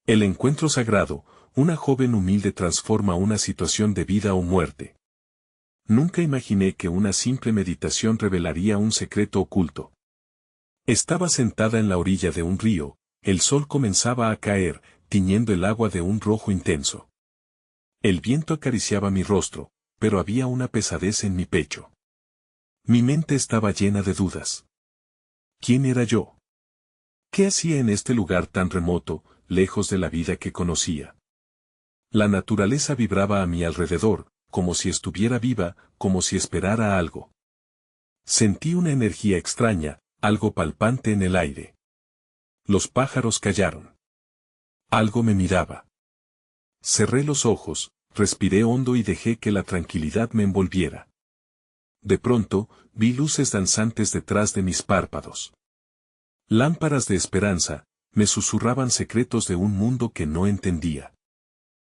El encuentro sagrado, una joven humilde transforma una situación de vida o muerte. Nunca imaginé que una simple meditación revelaría un secreto oculto. Estaba sentada en la orilla de un río, el sol comenzaba a caer, tiñendo el agua de un rojo intenso. El viento acariciaba mi rostro, pero había una pesadez en mi pecho. Mi mente estaba llena de dudas. ¿Quién era yo? ¿Qué hacía en este lugar tan remoto, lejos de la vida que conocía? La naturaleza vibraba a mi alrededor, como si estuviera viva, como si esperara algo. Sentí una energía extraña, algo palpante en el aire. Los pájaros callaron. Algo me miraba. Cerré los ojos, respiré hondo y dejé que la tranquilidad me envolviera. De pronto, vi luces danzantes detrás de mis párpados. Lámparas de esperanza, me susurraban secretos de un mundo que no entendía.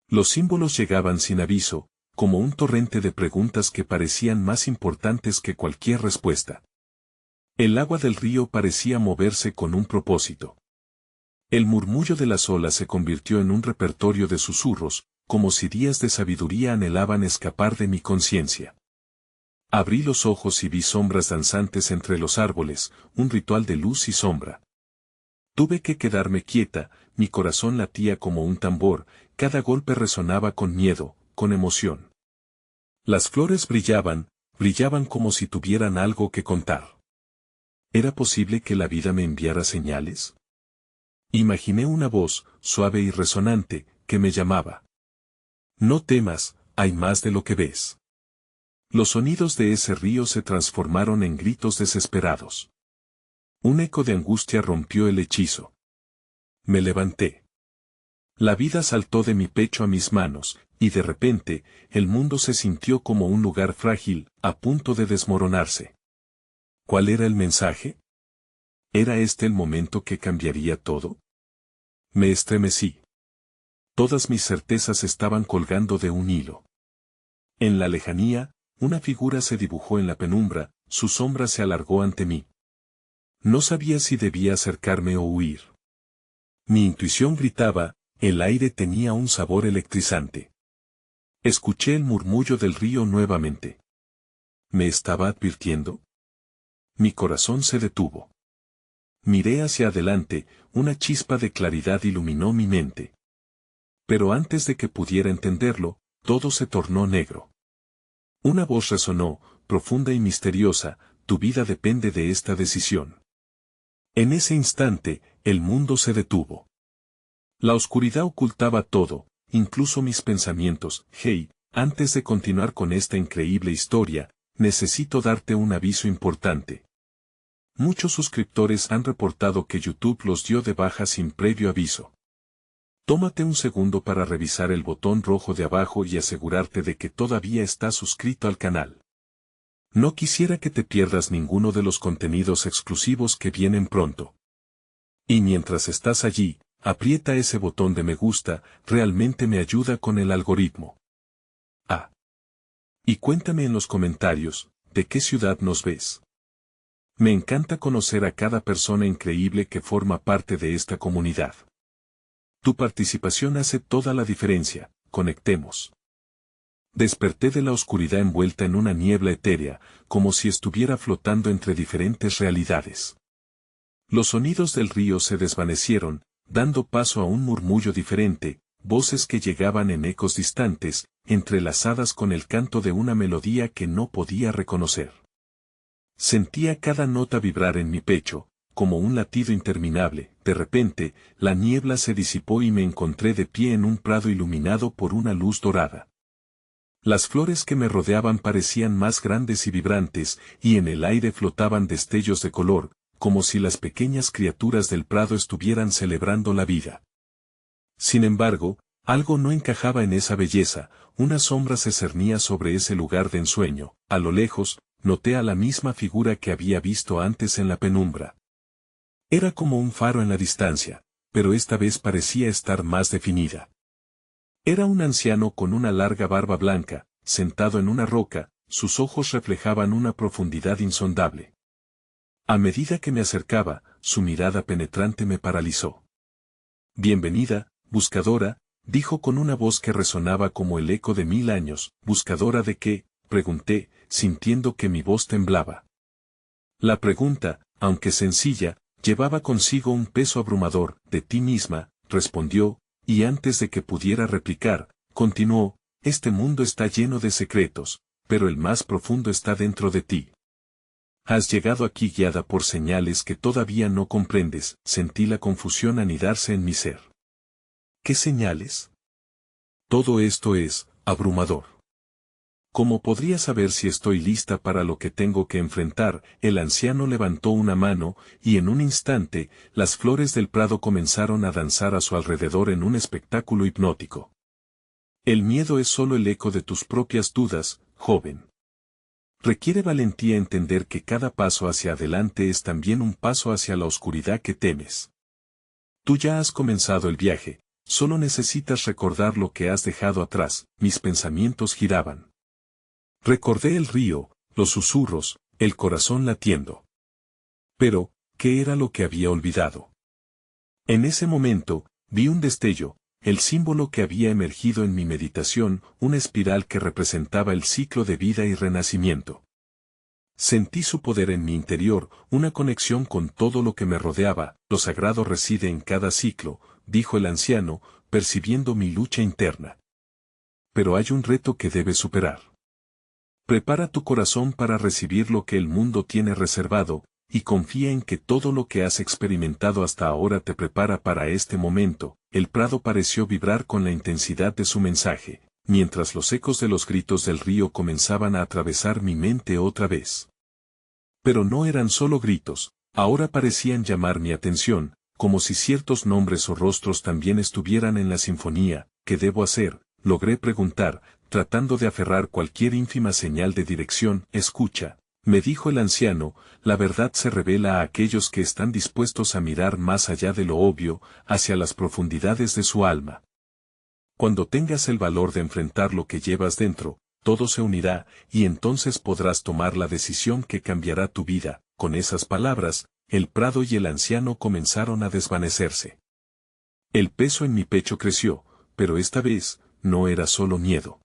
Los símbolos llegaban sin aviso, como un torrente de preguntas que parecían más importantes que cualquier respuesta. El agua del río parecía moverse con un propósito. El murmullo de las olas se convirtió en un repertorio de susurros, como si días de sabiduría anhelaban escapar de mi conciencia. Abrí los ojos y vi sombras danzantes entre los árboles, un ritual de luz y sombra. Tuve que quedarme quieta, mi corazón latía como un tambor, cada golpe resonaba con miedo, con emoción. Las flores brillaban como si tuvieran algo que contar. ¿Era posible que la vida me enviara señales? Imaginé una voz, suave y resonante, que me llamaba. No temas, hay más de lo que ves. Los sonidos de ese río se transformaron en gritos desesperados. Un eco de angustia rompió el hechizo. Me levanté. La vida saltó de mi pecho a mis manos, y de repente, el mundo se sintió como un lugar frágil, a punto de desmoronarse. ¿Cuál era el mensaje? ¿Era este el momento que cambiaría todo? Me estremecí. Todas mis certezas estaban colgando de un hilo. En la lejanía, una figura se dibujó en la penumbra, su sombra se alargó ante mí. No sabía si debía acercarme o huir. Mi intuición gritaba, el aire tenía un sabor electrizante. Escuché el murmullo del río nuevamente. ¿Me estaba advirtiendo? Mi corazón se detuvo. Miré hacia adelante, una chispa de claridad iluminó mi mente. Pero antes de que pudiera entenderlo, todo se tornó negro. Una voz resonó, profunda y misteriosa, tu vida depende de esta decisión. En ese instante, el mundo se detuvo. La oscuridad ocultaba todo, incluso mis pensamientos. Hey, antes de continuar con esta increíble historia, necesito darte un aviso importante. Muchos suscriptores han reportado que YouTube los dio de baja sin previo aviso. Tómate un segundo para revisar el botón rojo de abajo y asegurarte de que todavía estás suscrito al canal. No quisiera que te pierdas ninguno de los contenidos exclusivos que vienen pronto. Y mientras estás allí, aprieta ese botón de me gusta, realmente me ayuda con el algoritmo. Y cuéntame en los comentarios, ¿de qué ciudad nos ves? Me encanta conocer a cada persona increíble que forma parte de esta comunidad. Tu participación hace toda la diferencia, conectemos. Desperté de la oscuridad envuelta en una niebla etérea, como si estuviera flotando entre diferentes realidades. Los sonidos del río se desvanecieron, dando paso a un murmullo diferente, voces que llegaban en ecos distantes, entrelazadas con el canto de una melodía que no podía reconocer. Sentía cada nota vibrar en mi pecho, como un latido interminable. De repente, la niebla se disipó y me encontré de pie en un prado iluminado por una luz dorada. Las flores que me rodeaban parecían más grandes y vibrantes, y en el aire flotaban destellos de color, como si las pequeñas criaturas del prado estuvieran celebrando la vida. Sin embargo, algo no encajaba en esa belleza, una sombra se cernía sobre ese lugar de ensueño. A lo lejos, noté a la misma figura que había visto antes en la penumbra. Era como un faro en la distancia, pero esta vez parecía estar más definida. Era un anciano con una larga barba blanca, sentado en una roca, sus ojos reflejaban una profundidad insondable. A medida que me acercaba, su mirada penetrante me paralizó. Bienvenida, buscadora, dijo con una voz que resonaba como el eco de 1000 años. ¿Buscadora de qué?, pregunté, sintiendo que mi voz temblaba. La pregunta, aunque sencilla, llevaba consigo un peso abrumador. De ti misma, respondió, y antes de que pudiera replicar, continuó, este mundo está lleno de secretos, pero el más profundo está dentro de ti. Has llegado aquí guiada por señales que todavía no comprendes. Sentí la confusión anidarse en mi ser. ¿Qué señales? Todo esto es abrumador. ¿Cómo podría saber si estoy lista para lo que tengo que enfrentar? El anciano levantó una mano, y en un instante, las flores del prado comenzaron a danzar a su alrededor en un espectáculo hipnótico. El miedo es solo el eco de tus propias dudas, joven. Requiere valentía entender que cada paso hacia adelante es también un paso hacia la oscuridad que temes. Tú ya has comenzado el viaje, solo necesitas recordar lo que has dejado atrás. Mis pensamientos giraban. Recordé el río, los susurros, el corazón latiendo. Pero, ¿qué era lo que había olvidado? En ese momento, vi un destello, el símbolo que había emergido en mi meditación, una espiral que representaba el ciclo de vida y renacimiento. Sentí su poder en mi interior, una conexión con todo lo que me rodeaba. Lo sagrado reside en cada ciclo, dijo el anciano, percibiendo mi lucha interna. Pero hay un reto que debes superar. Prepara tu corazón para recibir lo que el mundo tiene reservado, y confía en que todo lo que has experimentado hasta ahora te prepara para este momento. El prado pareció vibrar con la intensidad de su mensaje, mientras los ecos de los gritos del río comenzaban a atravesar mi mente otra vez. Pero no eran solo gritos, ahora parecían llamar mi atención, como si ciertos nombres o rostros también estuvieran en la sinfonía. ¿Qué debo hacer?, logré preguntar, tratando de aferrar cualquier ínfima señal de dirección. Escucha, me dijo el anciano, la verdad se revela a aquellos que están dispuestos a mirar más allá de lo obvio, hacia las profundidades de su alma. Cuando tengas el valor de enfrentar lo que llevas dentro, todo se unirá, y entonces podrás tomar la decisión que cambiará tu vida. Con esas palabras, el prado y el anciano comenzaron a desvanecerse. El peso en mi pecho creció, pero esta vez, no era solo miedo.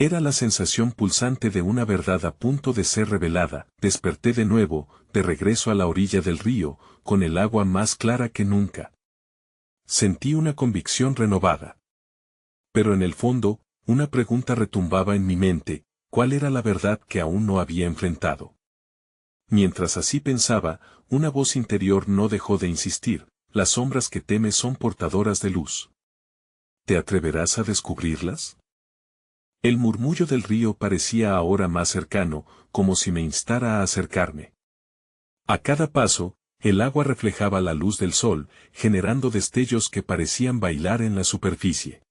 Era la sensación pulsante de una verdad a punto de ser revelada. Desperté de nuevo, de regreso a la orilla del río, con el agua más clara que nunca. Sentí una convicción renovada. Pero en el fondo, una pregunta retumbaba en mi mente: ¿cuál era la verdad que aún no había enfrentado? Mientras así pensaba, una voz interior no dejó de insistir: las sombras que temes son portadoras de luz. ¿Te atreverás a descubrirlas? El murmullo del río parecía ahora más cercano, como si me instara a acercarme. A cada paso, el agua reflejaba la luz del sol, generando destellos que parecían bailar en la superficie.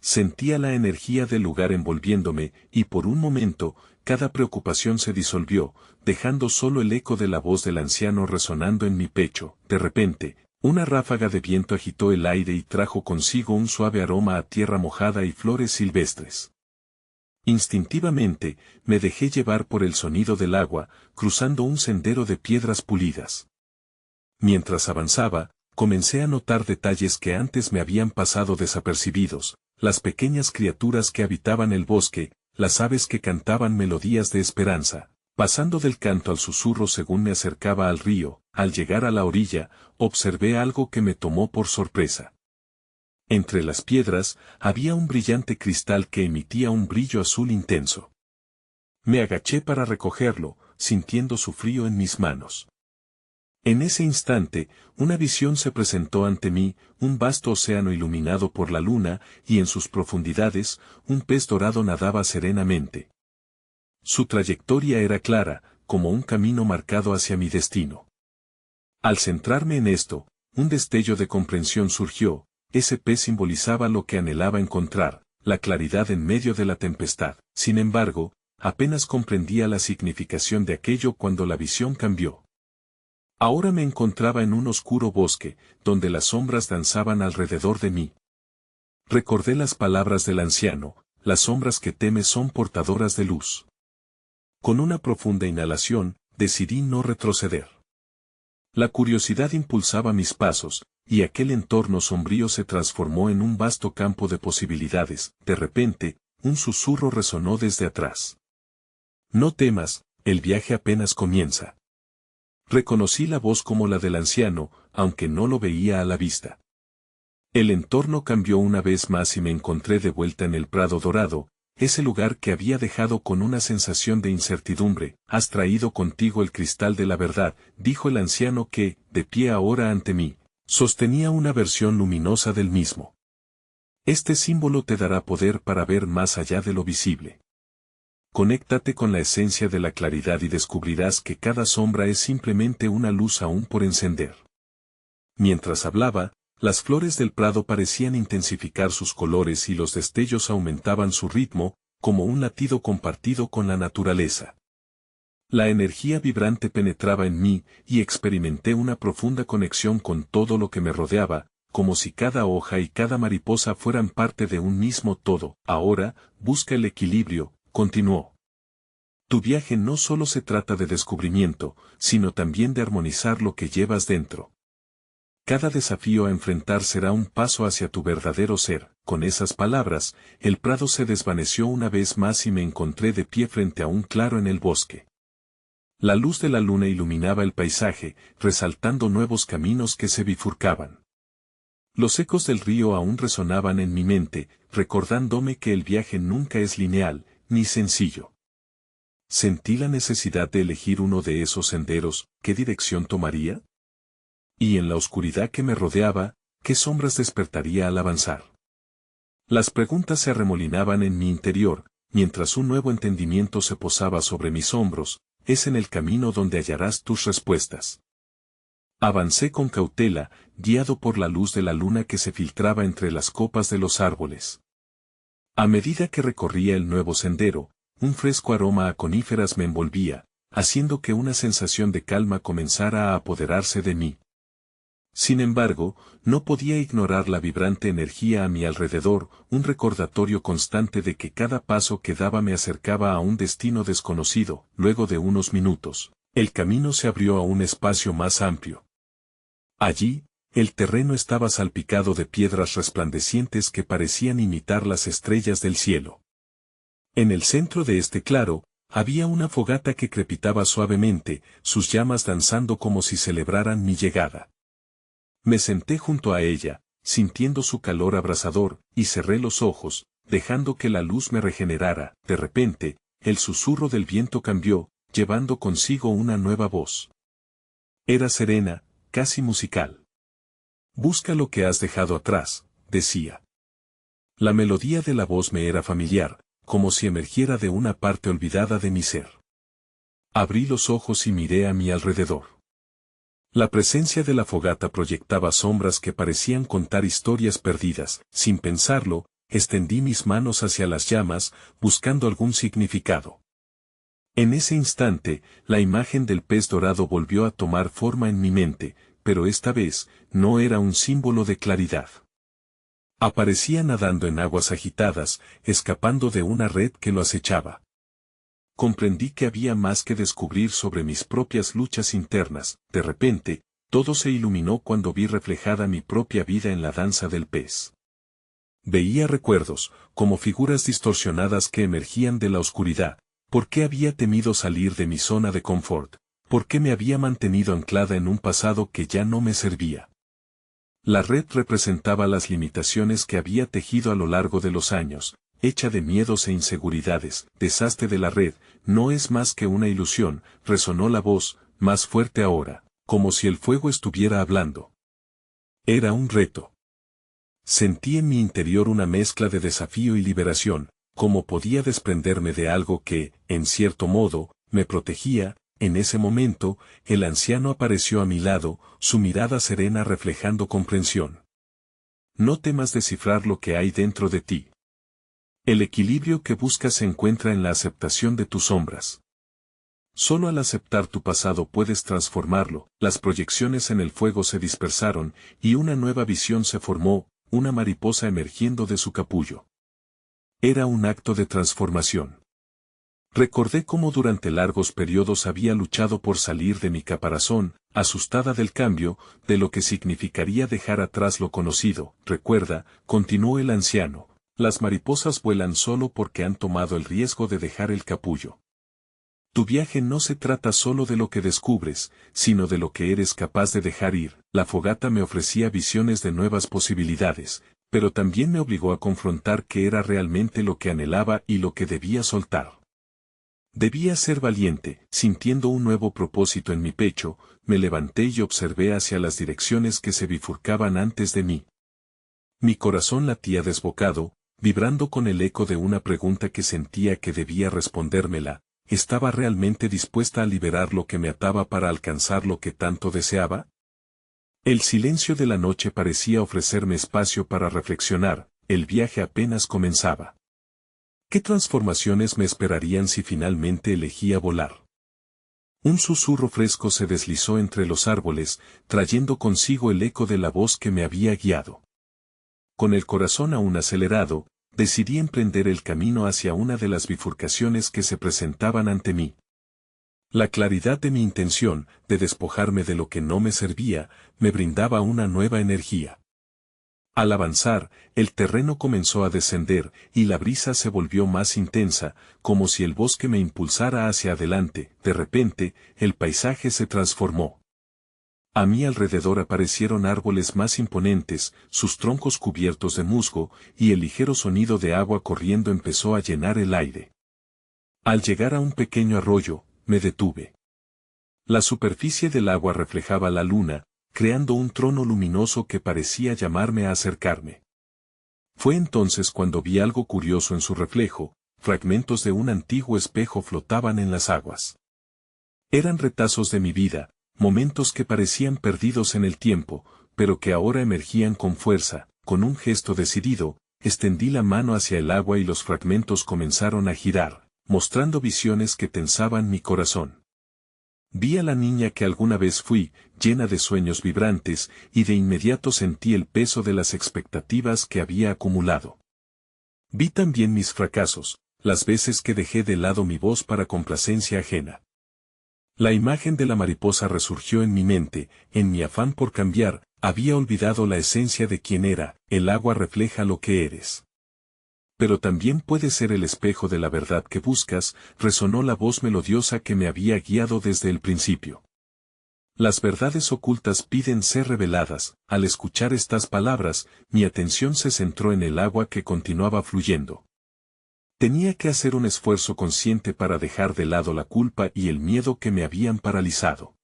Sentía la energía del lugar envolviéndome, y por un momento, cada preocupación se disolvió, dejando solo el eco de la voz del anciano resonando en mi pecho. De repente, una ráfaga de viento agitó el aire y trajo consigo un suave aroma a tierra mojada y flores silvestres. Instintivamente, me dejé llevar por el sonido del agua, cruzando un sendero de piedras pulidas. Mientras avanzaba, comencé a notar detalles que antes me habían pasado desapercibidos: las pequeñas criaturas que habitaban el bosque, las aves que cantaban melodías de esperanza, pasando del canto al susurro según me acercaba al río. Al llegar a la orilla, observé algo que me tomó por sorpresa. Entre las piedras, había un brillante cristal que emitía un brillo azul intenso. Me agaché para recogerlo, sintiendo su frío en mis manos. En ese instante, una visión se presentó ante mí: un vasto océano iluminado por la luna, y en sus profundidades, un pez dorado nadaba serenamente. Su trayectoria era clara, como un camino marcado hacia mi destino. Al centrarme en esto, un destello de comprensión surgió: ese pez simbolizaba lo que anhelaba encontrar, la claridad en medio de la tempestad. Sin embargo, apenas comprendía la significación de aquello cuando la visión cambió. Ahora me encontraba en un oscuro bosque, donde las sombras danzaban alrededor de mí. Recordé las palabras del anciano: las sombras que temes son portadoras de luz. Con una profunda inhalación, decidí no retroceder. La curiosidad impulsaba mis pasos, y aquel entorno sombrío se transformó en un vasto campo de posibilidades. De repente, un susurro resonó desde atrás. No temas, el viaje apenas comienza. Reconocí la voz como la del anciano, aunque no lo veía a la vista. El entorno cambió una vez más y me encontré de vuelta en el Prado Dorado, ese lugar que había dejado con una sensación de incertidumbre. Has traído contigo el cristal de la verdad, dijo el anciano que, de pie ahora ante mí, sostenía una versión luminosa del mismo. Este símbolo te dará poder para ver más allá de lo visible. Conéctate con la esencia de la claridad y descubrirás que cada sombra es simplemente una luz aún por encender. Mientras hablaba, las flores del prado parecían intensificar sus colores y los destellos aumentaban su ritmo, como un latido compartido con la naturaleza. La energía vibrante penetraba en mí y experimenté una profunda conexión con todo lo que me rodeaba, como si cada hoja y cada mariposa fueran parte de un mismo todo. Ahora, busca el equilibrio, continuó. Tu viaje no solo se trata de descubrimiento, sino también de armonizar lo que llevas dentro. Cada desafío a enfrentar será un paso hacia tu verdadero ser. Con esas palabras, el prado se desvaneció una vez más y me encontré de pie frente a un claro en el bosque. La luz de la luna iluminaba el paisaje, resaltando nuevos caminos que se bifurcaban. Los ecos del río aún resonaban en mi mente, recordándome que el viaje nunca es lineal, ni sencillo. Sentí la necesidad de elegir uno de esos senderos. ¿Qué dirección tomaría? Y en la oscuridad que me rodeaba, ¿qué sombras despertaría al avanzar? Las preguntas se arremolinaban en mi interior, mientras un nuevo entendimiento se posaba sobre mis hombros. Es en el camino donde hallarás tus respuestas. Avancé con cautela, guiado por la luz de la luna que se filtraba entre las copas de los árboles. A medida que recorría el nuevo sendero, un fresco aroma a coníferas me envolvía, haciendo que una sensación de calma comenzara a apoderarse de mí. Sin embargo, no podía ignorar la vibrante energía a mi alrededor, un recordatorio constante de que cada paso que daba me acercaba a un destino desconocido. Luego de unos minutos, el camino se abrió a un espacio más amplio. Allí, el terreno estaba salpicado de piedras resplandecientes que parecían imitar las estrellas del cielo. En el centro de este claro, había una fogata que crepitaba suavemente, sus llamas danzando como si celebraran mi llegada. Me senté junto a ella, sintiendo su calor abrasador, y cerré los ojos, dejando que la luz me regenerara. De repente, el susurro del viento cambió, llevando consigo una nueva voz. Era serena, casi musical. Busca lo que has dejado atrás, decía. La melodía de la voz me era familiar, como si emergiera de una parte olvidada de mi ser. Abrí los ojos y miré a mi alrededor. La presencia de la fogata proyectaba sombras que parecían contar historias perdidas. Sin pensarlo, extendí mis manos hacia las llamas, buscando algún significado. En ese instante, la imagen del pez dorado volvió a tomar forma en mi mente, pero esta vez, no era un símbolo de claridad. Aparecía nadando en aguas agitadas, escapando de una red que lo acechaba. Comprendí que había más que descubrir sobre mis propias luchas internas. De repente, todo se iluminó cuando vi reflejada mi propia vida en la danza del pez. Veía recuerdos, como figuras distorsionadas que emergían de la oscuridad. ¿Por qué había temido salir de mi zona de confort? ¿Por qué me había mantenido anclada en un pasado que ya no me servía? La red representaba las limitaciones que había tejido a lo largo de los años, hecha de miedos e inseguridades. Deshazte de la red, no es más que una ilusión, resonó la voz, más fuerte ahora, como si el fuego estuviera hablando. Era un reto. Sentí en mi interior una mezcla de desafío y liberación, como podía desprenderme de algo que, en cierto modo, me protegía. En ese momento, el anciano apareció a mi lado, su mirada serena reflejando comprensión. No temas descifrar lo que hay dentro de ti. El equilibrio que buscas se encuentra en la aceptación de tus sombras. Solo al aceptar tu pasado puedes transformarlo. Las proyecciones en el fuego se dispersaron, y una nueva visión se formó, una mariposa emergiendo de su capullo. Era un acto de transformación. Recordé cómo durante largos periodos había luchado por salir de mi caparazón, asustada del cambio, de lo que significaría dejar atrás lo conocido. Recuerda, continuó el anciano, las mariposas vuelan solo porque han tomado el riesgo de dejar el capullo. Tu viaje no se trata solo de lo que descubres, sino de lo que eres capaz de dejar ir. La fogata me ofrecía visiones de nuevas posibilidades, pero también me obligó a confrontar qué era realmente lo que anhelaba y lo que debía soltar. Debía ser valiente. Sintiendo un nuevo propósito en mi pecho, me levanté y observé hacia las direcciones que se bifurcaban antes de mí. Mi corazón latía desbocado, vibrando con el eco de una pregunta que sentía que debía respondérmela. ¿Estaba realmente dispuesta a liberar lo que me ataba para alcanzar lo que tanto deseaba? El silencio de la noche parecía ofrecerme espacio para reflexionar. El viaje apenas comenzaba. ¿Qué transformaciones me esperarían si finalmente elegía volar? Un susurro fresco se deslizó entre los árboles, trayendo consigo el eco de la voz que me había guiado. Con el corazón aún acelerado, decidí emprender el camino hacia una de las bifurcaciones que se presentaban ante mí. La claridad de mi intención, de despojarme de lo que no me servía, me brindaba una nueva energía. Al avanzar, el terreno comenzó a descender, y la brisa se volvió más intensa, como si el bosque me impulsara hacia adelante. De repente, el paisaje se transformó. A mi alrededor aparecieron árboles más imponentes, sus troncos cubiertos de musgo, y el ligero sonido de agua corriendo empezó a llenar el aire. Al llegar a un pequeño arroyo, me detuve. La superficie del agua reflejaba la luna, creando un trono luminoso que parecía llamarme a acercarme. Fue entonces cuando vi algo curioso en su reflejo. Fragmentos de un antiguo espejo flotaban en las aguas. Eran retazos de mi vida, momentos que parecían perdidos en el tiempo, pero que ahora emergían con fuerza. Con un gesto decidido, extendí la mano hacia el agua y los fragmentos comenzaron a girar, mostrando visiones que tensaban mi corazón. Vi a la niña que alguna vez fui, llena de sueños vibrantes, y de inmediato sentí el peso de las expectativas que había acumulado. Vi también mis fracasos, las veces que dejé de lado mi voz para complacencia ajena. La imagen de la mariposa resurgió en mi mente. En mi afán por cambiar, había olvidado la esencia de quién era. El agua refleja lo que eres. Pero también puede ser el espejo de la verdad que buscas, resonó la voz melodiosa que me había guiado desde el principio. Las verdades ocultas piden ser reveladas. Al escuchar estas palabras, mi atención se centró en el agua que continuaba fluyendo. Tenía que hacer un esfuerzo consciente para dejar de lado la culpa y el miedo que me habían paralizado.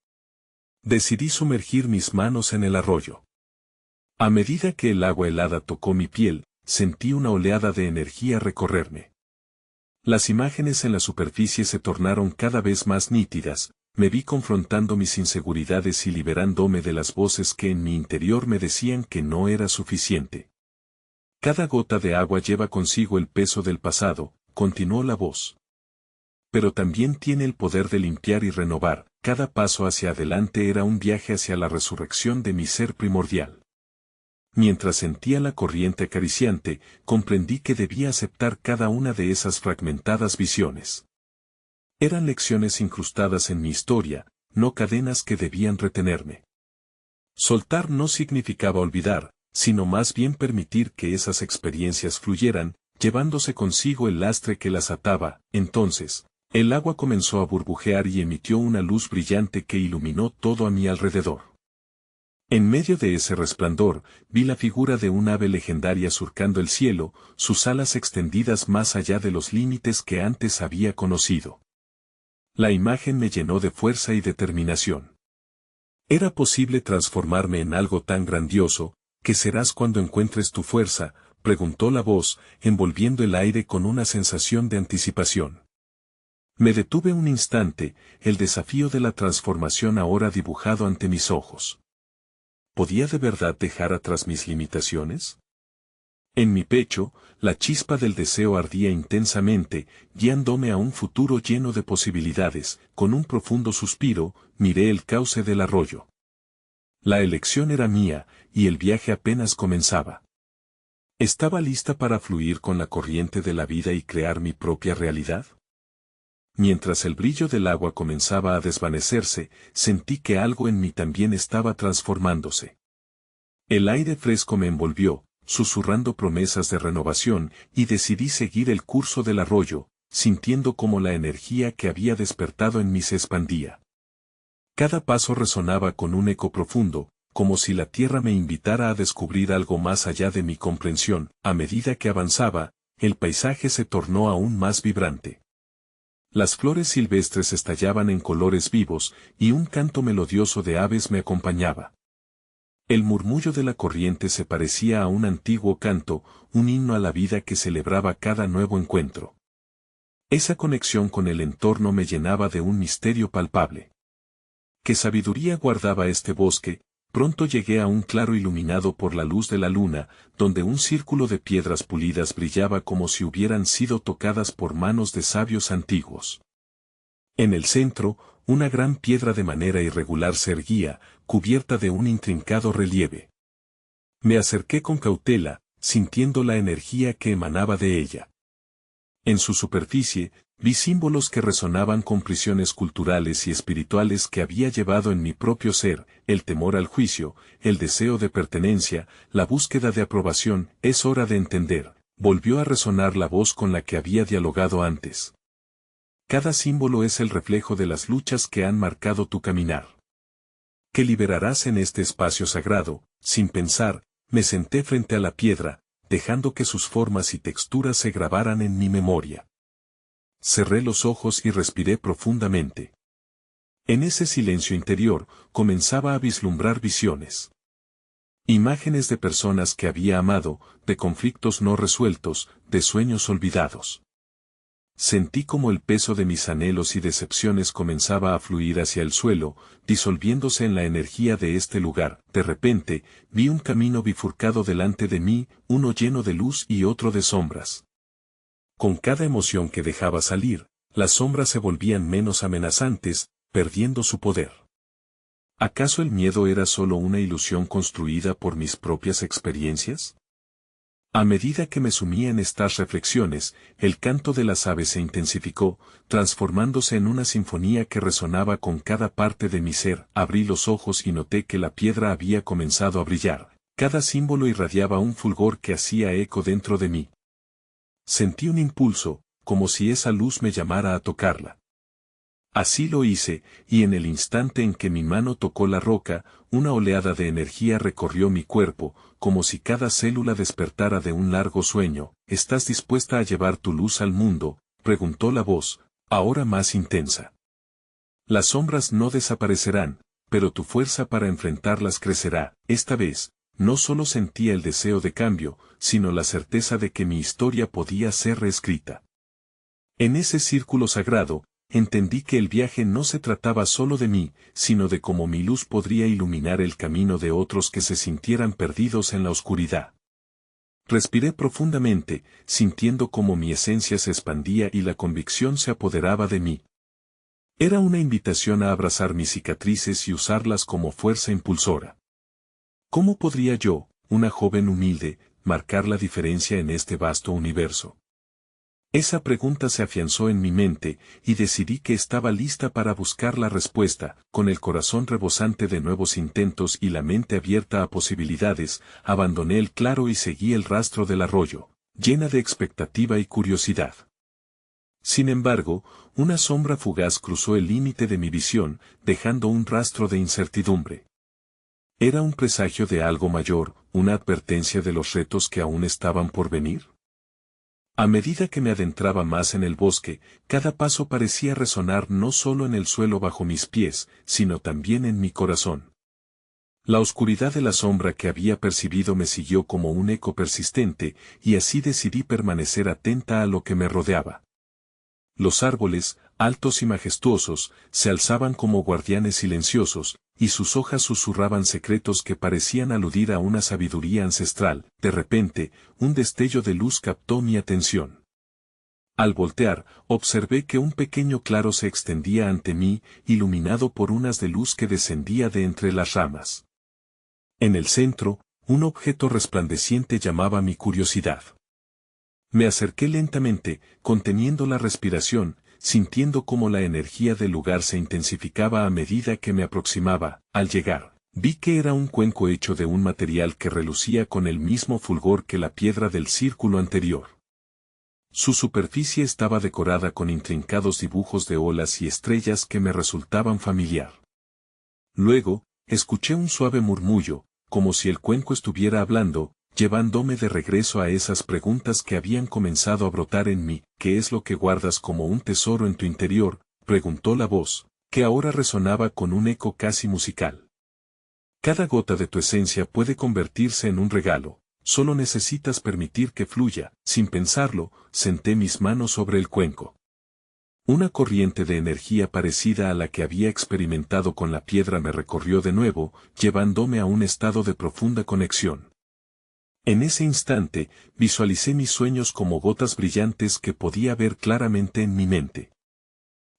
Decidí sumergir mis manos en el arroyo. A medida que el agua helada tocó mi piel, sentí una oleada de energía recorrerme. Las imágenes en la superficie se tornaron cada vez más nítidas. Me vi confrontando mis inseguridades y liberándome de las voces que en mi interior me decían que no era suficiente. Cada gota de agua lleva consigo el peso del pasado, continuó la voz. Pero también tiene el poder de limpiar y renovar. Cada paso hacia adelante era un viaje hacia la resurrección de mi ser primordial. Mientras sentía la corriente acariciante, comprendí que debía aceptar cada una de esas fragmentadas visiones. Eran lecciones incrustadas en mi historia, no cadenas que debían retenerme. Soltar no significaba olvidar, sino más bien permitir que esas experiencias fluyeran, llevándose consigo el lastre que las ataba. Entonces, el agua comenzó a burbujear y emitió una luz brillante que iluminó todo a mi alrededor. En medio de ese resplandor, vi la figura de un ave legendaria surcando el cielo, sus alas extendidas más allá de los límites que antes había conocido. La imagen me llenó de fuerza y determinación. ¿Era posible transformarme en algo tan grandioso? ¿Qué serás cuando encuentres tu fuerza?, preguntó la voz, envolviendo el aire con una sensación de anticipación. Me detuve un instante, el desafío de la transformación ahora dibujado ante mis ojos. ¿Podía de verdad dejar atrás mis limitaciones? En mi pecho, la chispa del deseo ardía intensamente, guiándome a un futuro lleno de posibilidades. Con un profundo suspiro, miré el cauce del arroyo. La elección era mía, y el viaje apenas comenzaba. ¿Estaba lista para fluir con la corriente de la vida y crear mi propia realidad? Mientras el brillo del agua comenzaba a desvanecerse, sentí que algo en mí también estaba transformándose. El aire fresco me envolvió, susurrando promesas de renovación, y decidí seguir el curso del arroyo, sintiendo como la energía que había despertado en mí se expandía. Cada paso resonaba con un eco profundo, como si la tierra me invitara a descubrir algo más allá de mi comprensión. A medida que avanzaba, el paisaje se tornó aún más vibrante. Las flores silvestres estallaban en colores vivos, y un canto melodioso de aves me acompañaba. El murmullo de la corriente se parecía a un antiguo canto, un himno a la vida que celebraba cada nuevo encuentro. Esa conexión con el entorno me llenaba de un misterio palpable. ¿Qué sabiduría guardaba este bosque? Pronto llegué a un claro iluminado por la luz de la luna, donde un círculo de piedras pulidas brillaba como si hubieran sido tocadas por manos de sabios antiguos. En el centro, una gran piedra de manera irregular se erguía, cubierta de un intrincado relieve. Me acerqué con cautela, sintiendo la energía que emanaba de ella. En su superficie, vi símbolos que resonaban con prisiones culturales y espirituales que había llevado en mi propio ser: el temor al juicio, el deseo de pertenencia, la búsqueda de aprobación. Es hora de entender, volvió a resonar la voz con la que había dialogado antes. Cada símbolo es el reflejo de las luchas que han marcado tu caminar. ¿Qué liberarás en este espacio sagrado? Sin pensar, me senté frente a la piedra, dejando que sus formas y texturas se grabaran en mi memoria. Cerré los ojos y respiré profundamente. En ese silencio interior, comenzaba a vislumbrar visiones. Imágenes de personas que había amado, de conflictos no resueltos, de sueños olvidados. Sentí como el peso de mis anhelos y decepciones comenzaba a fluir hacia el suelo, disolviéndose en la energía de este lugar. De repente, vi un camino bifurcado delante de mí, uno lleno de luz y otro de sombras. Con cada emoción que dejaba salir, las sombras se volvían menos amenazantes, perdiendo su poder. ¿Acaso el miedo era solo una ilusión construida por mis propias experiencias? A medida que me sumía en estas reflexiones, el canto de las aves se intensificó, transformándose en una sinfonía que resonaba con cada parte de mi ser. Abrí los ojos y noté que la piedra había comenzado a brillar. Cada símbolo irradiaba un fulgor que hacía eco dentro de mí. Sentí un impulso, como si esa luz me llamara a tocarla. Así lo hice, y en el instante en que mi mano tocó la roca, una oleada de energía recorrió mi cuerpo, como si cada célula despertara de un largo sueño. ¿Estás dispuesta a llevar tu luz al mundo?, preguntó la voz, ahora más intensa. Las sombras no desaparecerán, pero tu fuerza para enfrentarlas crecerá. Esta vez, no solo sentía el deseo de cambio, sino la certeza de que mi historia podía ser reescrita. En ese círculo sagrado, entendí que el viaje no se trataba solo de mí, sino de cómo mi luz podría iluminar el camino de otros que se sintieran perdidos en la oscuridad. Respiré profundamente, sintiendo cómo mi esencia se expandía y la convicción se apoderaba de mí. Era una invitación a abrazar mis cicatrices y usarlas como fuerza impulsora. ¿Cómo podría yo, una joven humilde, marcar la diferencia en este vasto universo? Esa pregunta se afianzó en mi mente, y decidí que estaba lista para buscar la respuesta. Con el corazón rebosante de nuevos intentos y la mente abierta a posibilidades, abandoné el claro y seguí el rastro del arroyo, llena de expectativa y curiosidad. Sin embargo, una sombra fugaz cruzó el límite de mi visión, dejando un rastro de incertidumbre. ¿Era un presagio de algo mayor, una advertencia de los retos que aún estaban por venir? A medida que me adentraba más en el bosque, cada paso parecía resonar no solo en el suelo bajo mis pies, sino también en mi corazón. La oscuridad de la sombra que había percibido me siguió como un eco persistente, y así decidí permanecer atenta a lo que me rodeaba. Los árboles, altos y majestuosos, se alzaban como guardianes silenciosos, y sus hojas susurraban secretos que parecían aludir a una sabiduría ancestral. De repente, un destello de luz captó mi atención. Al voltear, observé que un pequeño claro se extendía ante mí, iluminado por un haz de luz que descendía de entre las ramas. En el centro, un objeto resplandeciente llamaba mi curiosidad. Me acerqué lentamente, conteniendo la respiración, sintiendo cómo la energía del lugar se intensificaba a medida que me aproximaba. Al llegar, vi que era un cuenco hecho de un material que relucía con el mismo fulgor que la piedra del círculo anterior. Su superficie estaba decorada con intrincados dibujos de olas y estrellas que me resultaban familiar. Luego, escuché un suave murmullo, como si el cuenco estuviera hablando, llevándome de regreso a esas preguntas que habían comenzado a brotar en mí. ¿Qué es lo que guardas como un tesoro en tu interior?, preguntó la voz, que ahora resonaba con un eco casi musical. Cada gota de tu esencia puede convertirse en un regalo, solo necesitas permitir que fluya. Sin pensarlo, senté mis manos sobre el cuenco. Una corriente de energía parecida a la que había experimentado con la piedra me recorrió de nuevo, llevándome a un estado de profunda conexión. En ese instante, visualicé mis sueños como gotas brillantes que podía ver claramente en mi mente.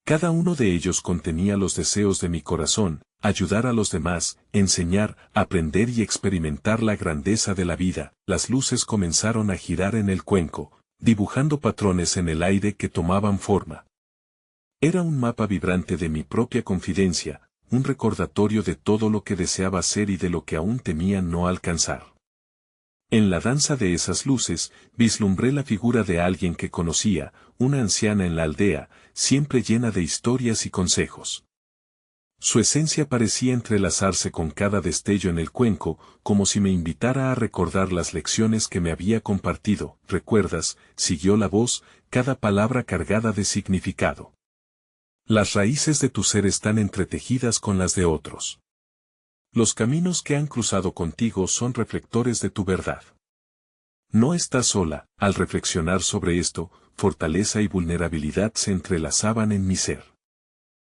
Cada uno de ellos contenía los deseos de mi corazón: ayudar a los demás, enseñar, aprender y experimentar la grandeza de la vida. Las luces comenzaron a girar en el cuenco, dibujando patrones en el aire que tomaban forma. Era un mapa vibrante de mi propia confidencia, un recordatorio de todo lo que deseaba ser y de lo que aún temía no alcanzar. En la danza de esas luces, vislumbré la figura de alguien que conocía, una anciana en la aldea, siempre llena de historias y consejos. Su esencia parecía entrelazarse con cada destello en el cuenco, como si me invitara a recordar las lecciones que me había compartido. ¿Recuerdas?, siguió la voz, cada palabra cargada de significado. Las raíces de tu ser están entretejidas con las de otros. Los caminos que han cruzado contigo son reflectores de tu verdad. No estás sola. Al reflexionar sobre esto, fortaleza y vulnerabilidad se entrelazaban en mi ser.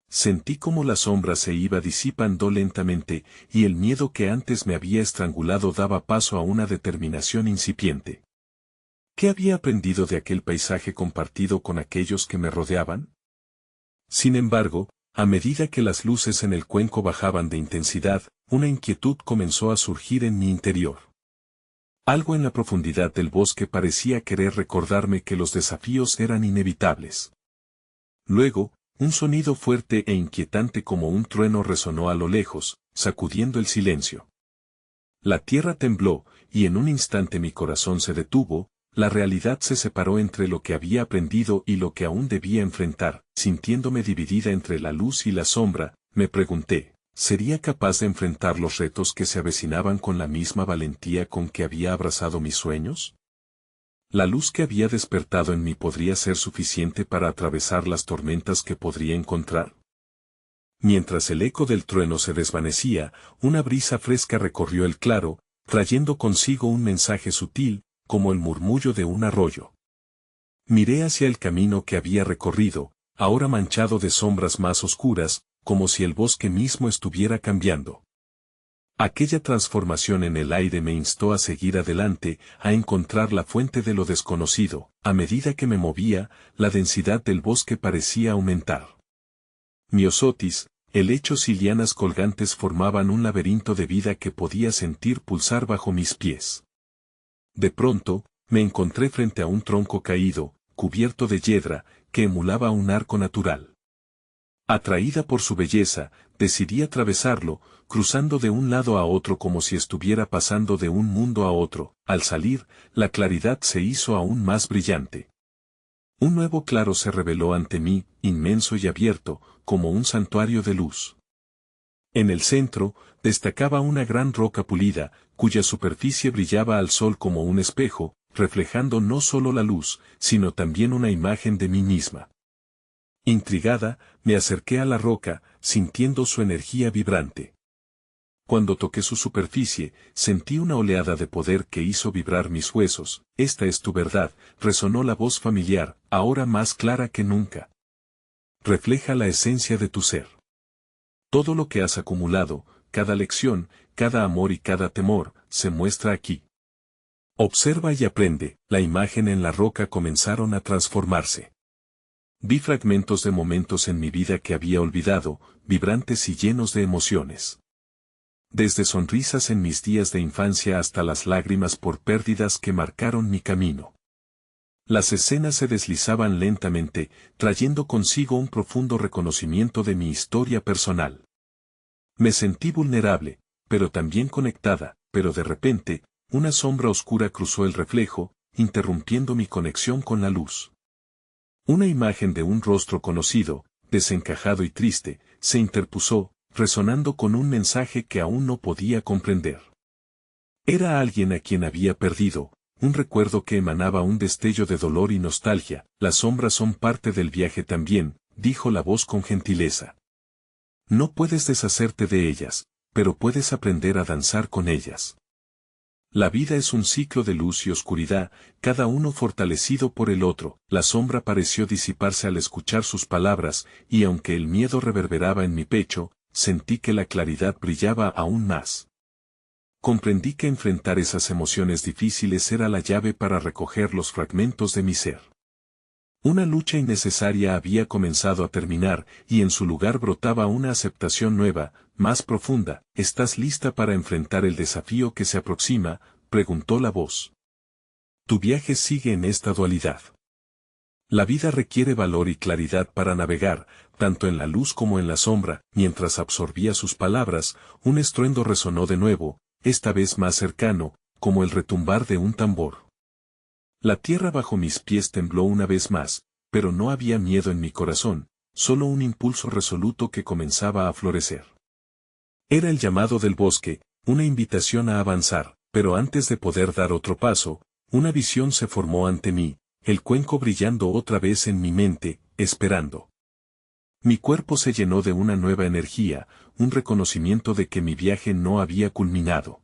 Sentí como la sombra se iba disipando lentamente, y el miedo que antes me había estrangulado daba paso a una determinación incipiente. ¿Qué había aprendido de aquel paisaje compartido con aquellos que me rodeaban? Sin embargo, a medida que las luces en el cuenco bajaban de intensidad, una inquietud comenzó a surgir en mi interior. Algo en la profundidad del bosque parecía querer recordarme que los desafíos eran inevitables. Luego, un sonido fuerte e inquietante como un trueno resonó a lo lejos, sacudiendo el silencio. La tierra tembló, y en un instante mi corazón se detuvo. La realidad se separó entre lo que había aprendido y lo que aún debía enfrentar. Sintiéndome dividida entre la luz y la sombra, me pregunté, ¿sería capaz de enfrentar los retos que se avecinaban con la misma valentía con que había abrazado mis sueños? ¿La luz que había despertado en mí podría ser suficiente para atravesar las tormentas que podría encontrar? Mientras el eco del trueno se desvanecía, una brisa fresca recorrió el claro, trayendo consigo un mensaje sutil, como el murmullo de un arroyo. Miré hacia el camino que había recorrido, ahora manchado de sombras más oscuras, como si el bosque mismo estuviera cambiando. Aquella transformación en el aire me instó a seguir adelante, a encontrar la fuente de lo desconocido. A medida que me movía, la densidad del bosque parecía aumentar. Myosotis, helechos y lianas colgantes formaban un laberinto de vida que podía sentir pulsar bajo mis pies. De pronto, me encontré frente a un tronco caído, cubierto de hiedra, que emulaba un arco natural. Atraída por su belleza, decidí atravesarlo, cruzando de un lado a otro como si estuviera pasando de un mundo a otro. Al salir, la claridad se hizo aún más brillante. Un nuevo claro se reveló ante mí, inmenso y abierto, como un santuario de luz. En el centro, destacaba una gran roca pulida, cuya superficie brillaba al sol como un espejo, reflejando no solo la luz, sino también una imagen de mí misma. Intrigada, me acerqué a la roca, sintiendo su energía vibrante. Cuando toqué su superficie, sentí una oleada de poder que hizo vibrar mis huesos. «Esta es tu verdad», resonó la voz familiar, ahora más clara que nunca. «Refleja la esencia de tu ser. Todo lo que has acumulado, cada lección, cada amor y cada temor, se muestra aquí. Observa y aprende». La imagen en la roca comenzaron a transformarse. Vi fragmentos de momentos en mi vida que había olvidado, vibrantes y llenos de emociones. Desde sonrisas en mis días de infancia hasta las lágrimas por pérdidas que marcaron mi camino. Las escenas se deslizaban lentamente, trayendo consigo un profundo reconocimiento de mi historia personal. Me sentí vulnerable, pero también conectada, pero de repente, una sombra oscura cruzó el reflejo, interrumpiendo mi conexión con la luz. Una imagen de un rostro conocido, desencajado y triste, se interpuso, resonando con un mensaje que aún no podía comprender. Era alguien a quien había perdido, un recuerdo que emanaba un destello de dolor y nostalgia. Las sombras son parte del viaje también, dijo la voz con gentileza. No puedes deshacerte de ellas, pero puedes aprender a danzar con ellas. La vida es un ciclo de luz y oscuridad, cada uno fortalecido por el otro. La sombra pareció disiparse al escuchar sus palabras, y aunque el miedo reverberaba en mi pecho, sentí que la claridad brillaba aún más. Comprendí que enfrentar esas emociones difíciles era la llave para recoger los fragmentos de mi ser. Una lucha innecesaria había comenzado a terminar, y en su lugar brotaba una aceptación nueva, más profunda. ¿Estás lista para enfrentar el desafío que se aproxima?, preguntó la voz. Tu viaje sigue en esta dualidad. La vida requiere valor y claridad para navegar, tanto en la luz como en la sombra. Mientras absorbía sus palabras, un estruendo resonó de nuevo, esta vez más cercano, como el retumbar de un tambor. La tierra bajo mis pies tembló una vez más, pero no había miedo en mi corazón, solo un impulso resoluto que comenzaba a florecer. Era el llamado del bosque, una invitación a avanzar, pero antes de poder dar otro paso, una visión se formó ante mí, el cuenco brillando otra vez en mi mente, esperando. Mi cuerpo se llenó de una nueva energía, un reconocimiento de que mi viaje no había culminado.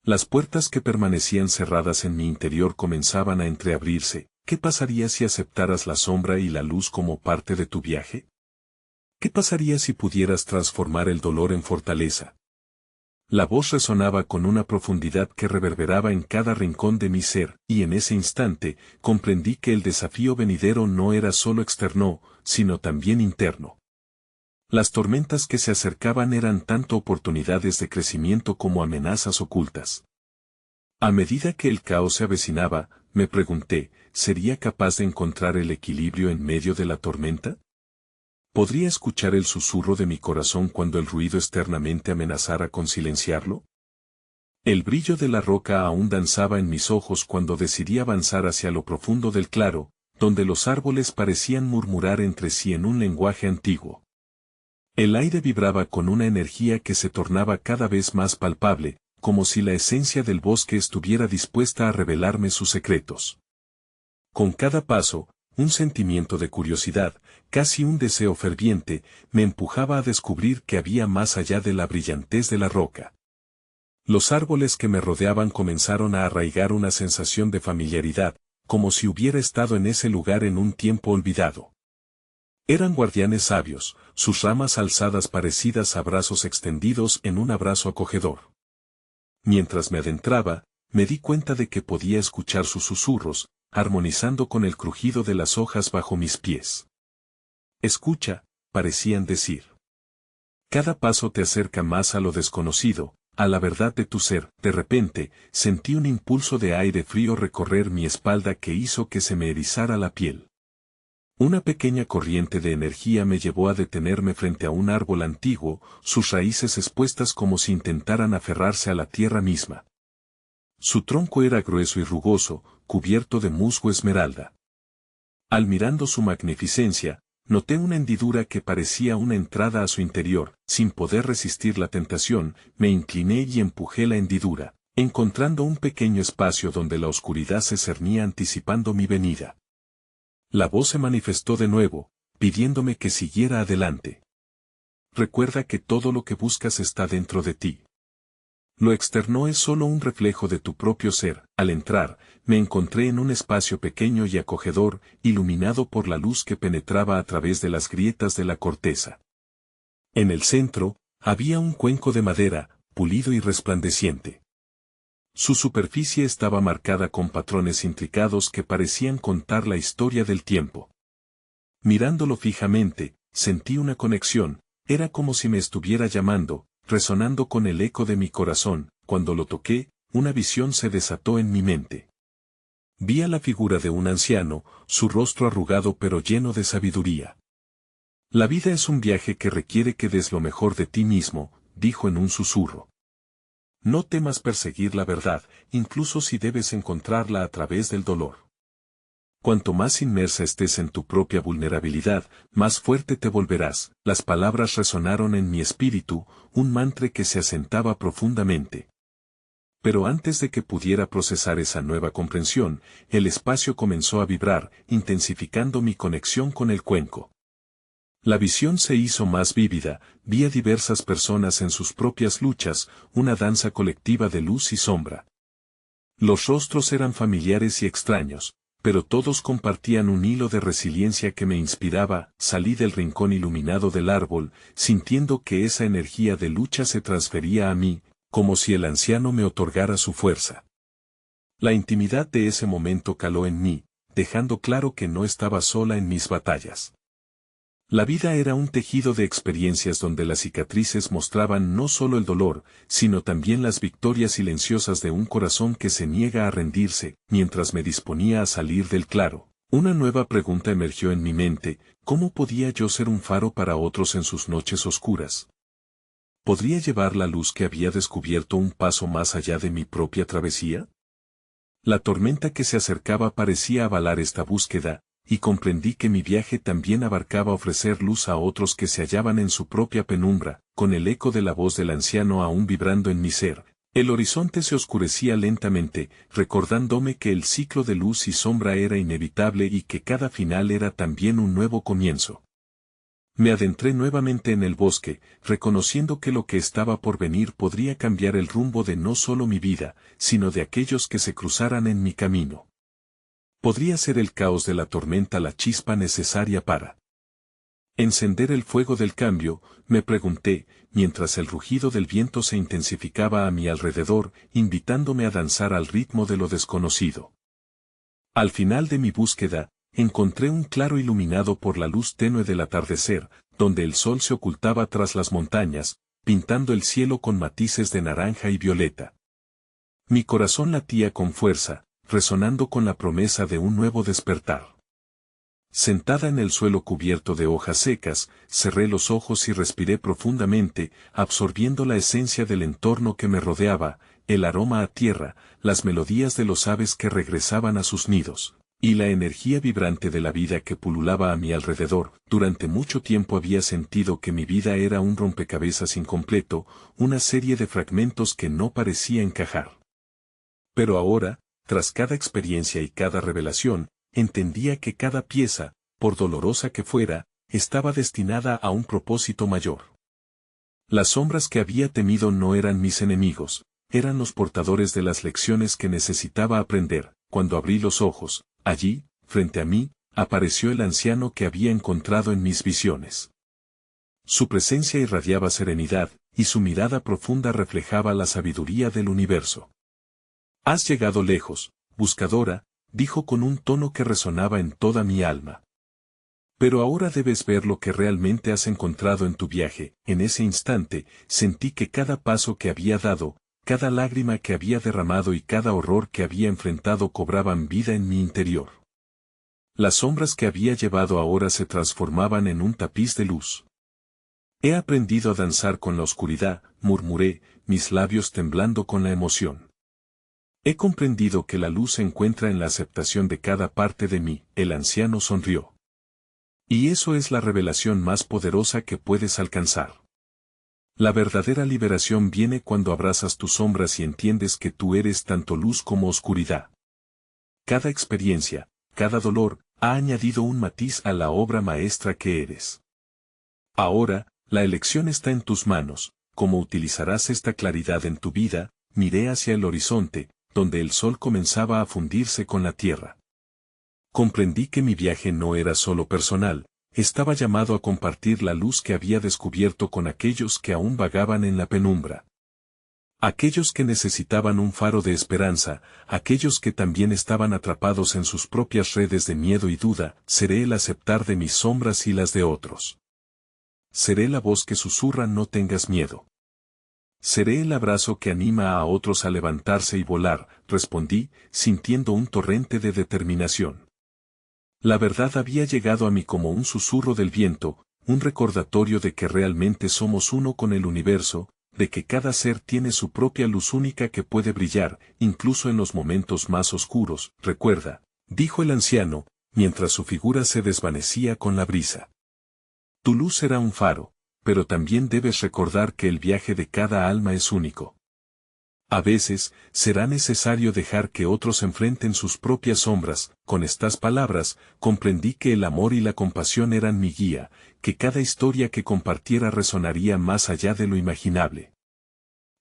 Las puertas que permanecían cerradas en mi interior comenzaban a entreabrirse. ¿Qué pasaría si aceptaras la sombra y la luz como parte de tu viaje? ¿Qué pasaría si pudieras transformar el dolor en fortaleza? La voz resonaba con una profundidad que reverberaba en cada rincón de mi ser, y en ese instante, comprendí que el desafío venidero no era solo externo, sino también interno. Las tormentas que se acercaban eran tanto oportunidades de crecimiento como amenazas ocultas. A medida que el caos se avecinaba, me pregunté, ¿sería capaz de encontrar el equilibrio en medio de la tormenta? ¿Podría escuchar el susurro de mi corazón cuando el ruido externamente amenazara con silenciarlo? El brillo de la roca aún danzaba en mis ojos cuando decidí avanzar hacia lo profundo del claro, donde los árboles parecían murmurar entre sí en un lenguaje antiguo. El aire vibraba con una energía que se tornaba cada vez más palpable, como si la esencia del bosque estuviera dispuesta a revelarme sus secretos. Con cada paso, un sentimiento de curiosidad, casi un deseo ferviente, me empujaba a descubrir que había más allá de la brillantez de la roca. Los árboles que me rodeaban comenzaron a arraigar una sensación de familiaridad, como si hubiera estado en ese lugar en un tiempo olvidado. Eran guardianes sabios, sus ramas alzadas parecidas a brazos extendidos en un abrazo acogedor. Mientras me adentraba, me di cuenta de que podía escuchar sus susurros, armonizando con el crujido de las hojas bajo mis pies. Escucha, parecían decir. Cada paso te acerca más a lo desconocido, a la verdad de tu ser. De repente, sentí un impulso de aire frío recorrer mi espalda que hizo que se me erizara la piel. Una pequeña corriente de energía me llevó a detenerme frente a un árbol antiguo, sus raíces expuestas como si intentaran aferrarse a la tierra misma. Su tronco era grueso y rugoso, cubierto de musgo esmeralda. Al mirando su magnificencia, noté una hendidura que parecía una entrada a su interior. Sin poder resistir la tentación, me incliné y empujé la hendidura, encontrando un pequeño espacio donde la oscuridad se cernía anticipando mi venida. La voz se manifestó de nuevo, pidiéndome que siguiera adelante. Recuerda que todo lo que buscas está dentro de ti. Lo externo es solo un reflejo de tu propio ser. Al entrar, me encontré en un espacio pequeño y acogedor, iluminado por la luz que penetraba a través de las grietas de la corteza. En el centro, había un cuenco de madera, pulido y resplandeciente. Su superficie estaba marcada con patrones intricados que parecían contar la historia del tiempo. Mirándolo fijamente, sentí una conexión, era como si me estuviera llamando, resonando con el eco de mi corazón. Cuando lo toqué, una visión se desató en mi mente. Vi a la figura de un anciano, su rostro arrugado pero lleno de sabiduría. La vida es un viaje que requiere que des lo mejor de ti mismo, dijo en un susurro. No temas perseguir la verdad, incluso si debes encontrarla a través del dolor. Cuanto más inmersa estés en tu propia vulnerabilidad, más fuerte te volverás. Las palabras resonaron en mi espíritu, un mantra que se asentaba profundamente. Pero antes de que pudiera procesar esa nueva comprensión, el espacio comenzó a vibrar, intensificando mi conexión con el cuenco. La visión se hizo más vívida, vi a diversas personas en sus propias luchas, una danza colectiva de luz y sombra. Los rostros eran familiares y extraños, pero todos compartían un hilo de resiliencia que me inspiraba. Salí del rincón iluminado del árbol, sintiendo que esa energía de lucha se transfería a mí, como si el anciano me otorgara su fuerza. La intimidad de ese momento caló en mí, dejando claro que no estaba sola en mis batallas. La vida era un tejido de experiencias donde las cicatrices mostraban no solo el dolor, sino también las victorias silenciosas de un corazón que se niega a rendirse. Mientras me disponía a salir del claro, una nueva pregunta emergió en mi mente: ¿cómo podía yo ser un faro para otros en sus noches oscuras? ¿Podría llevar la luz que había descubierto un paso más allá de mi propia travesía? La tormenta que se acercaba parecía avalar esta búsqueda, y comprendí que mi viaje también abarcaba ofrecer luz a otros que se hallaban en su propia penumbra. Con el eco de la voz del anciano aún vibrando en mi ser, el horizonte se oscurecía lentamente, recordándome que el ciclo de luz y sombra era inevitable y que cada final era también un nuevo comienzo. Me adentré nuevamente en el bosque, reconociendo que lo que estaba por venir podría cambiar el rumbo de no solo mi vida, sino de aquellos que se cruzaran en mi camino. Podría ser el caos de la tormenta la chispa necesaria para encender el fuego del cambio, me pregunté, mientras el rugido del viento se intensificaba a mi alrededor, invitándome a danzar al ritmo de lo desconocido. Al final de mi búsqueda, encontré un claro iluminado por la luz tenue del atardecer, donde el sol se ocultaba tras las montañas, pintando el cielo con matices de naranja y violeta. Mi corazón latía con fuerza, resonando con la promesa de un nuevo despertar. Sentada en el suelo cubierto de hojas secas, cerré los ojos y respiré profundamente, absorbiendo la esencia del entorno que me rodeaba, el aroma a tierra, las melodías de los aves que regresaban a sus nidos, y la energía vibrante de la vida que pululaba a mi alrededor. Durante mucho tiempo había sentido que mi vida era un rompecabezas incompleto, una serie de fragmentos que no parecía encajar. Pero ahora, tras cada experiencia y cada revelación, entendía que cada pieza, por dolorosa que fuera, estaba destinada a un propósito mayor. Las sombras que había temido no eran mis enemigos, eran los portadores de las lecciones que necesitaba aprender. Cuando abrí los ojos, allí, frente a mí, apareció el anciano que había encontrado en mis visiones. Su presencia irradiaba serenidad, y su mirada profunda reflejaba la sabiduría del universo. «Has llegado lejos, buscadora», dijo con un tono que resonaba en toda mi alma. «Pero ahora debes ver lo que realmente has encontrado en tu viaje». En ese instante, sentí que cada paso que había dado, cada lágrima que había derramado y cada horror que había enfrentado cobraban vida en mi interior. Las sombras que había llevado ahora se transformaban en un tapiz de luz. «He aprendido a danzar con la oscuridad», murmuré, mis labios temblando con la emoción. «He comprendido que la luz se encuentra en la aceptación de cada parte de mí», el anciano sonrió. «Y eso es la revelación más poderosa que puedes alcanzar. La verdadera liberación viene cuando abrazas tus sombras y entiendes que tú eres tanto luz como oscuridad. Cada experiencia, cada dolor, ha añadido un matiz a la obra maestra que eres. Ahora, la elección está en tus manos. ¿Cómo utilizarás esta claridad en tu vida?». Miré hacia el horizonte, donde el sol comenzaba a fundirse con la tierra. Comprendí que mi viaje no era solo personal, estaba llamado a compartir la luz que había descubierto con aquellos que aún vagaban en la penumbra. Aquellos que necesitaban un faro de esperanza, aquellos que también estaban atrapados en sus propias redes de miedo y duda. Seré el aceptar de mis sombras y las de otros. Seré la voz que susurra: no tengas miedo. Seré el abrazo que anima a otros a levantarse y volar, respondí, sintiendo un torrente de determinación. La verdad había llegado a mí como un susurro del viento, un recordatorio de que realmente somos uno con el universo, de que cada ser tiene su propia luz única que puede brillar, incluso en los momentos más oscuros. Recuerda, dijo el anciano, mientras su figura se desvanecía con la brisa. Tu luz será un faro, pero también debes recordar que el viaje de cada alma es único. A veces, será necesario dejar que otros enfrenten sus propias sombras. Con estas palabras, comprendí que el amor y la compasión eran mi guía, que cada historia que compartiera resonaría más allá de lo imaginable.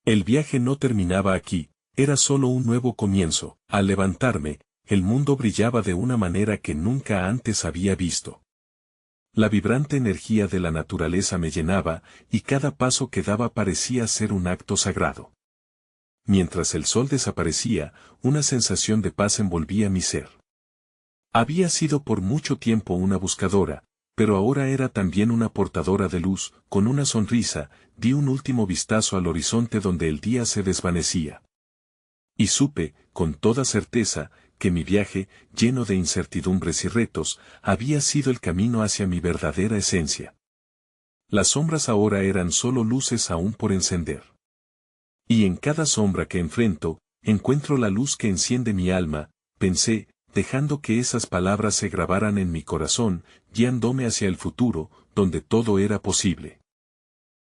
El viaje no terminaba aquí, era solo un nuevo comienzo. Al levantarme, el mundo brillaba de una manera que nunca antes había visto. La vibrante energía de la naturaleza me llenaba, y cada paso que daba parecía ser un acto sagrado. Mientras el sol desaparecía, una sensación de paz envolvía mi ser. Había sido por mucho tiempo una buscadora, pero ahora era también una portadora de luz. Con una sonrisa, di un último vistazo al horizonte donde el día se desvanecía. Y supe, con toda certeza, que mi viaje, lleno de incertidumbres y retos, había sido el camino hacia mi verdadera esencia. Las sombras ahora eran solo luces aún por encender. Y en cada sombra que enfrento, encuentro la luz que enciende mi alma, pensé, dejando que esas palabras se grabaran en mi corazón, guiándome hacia el futuro, donde todo era posible.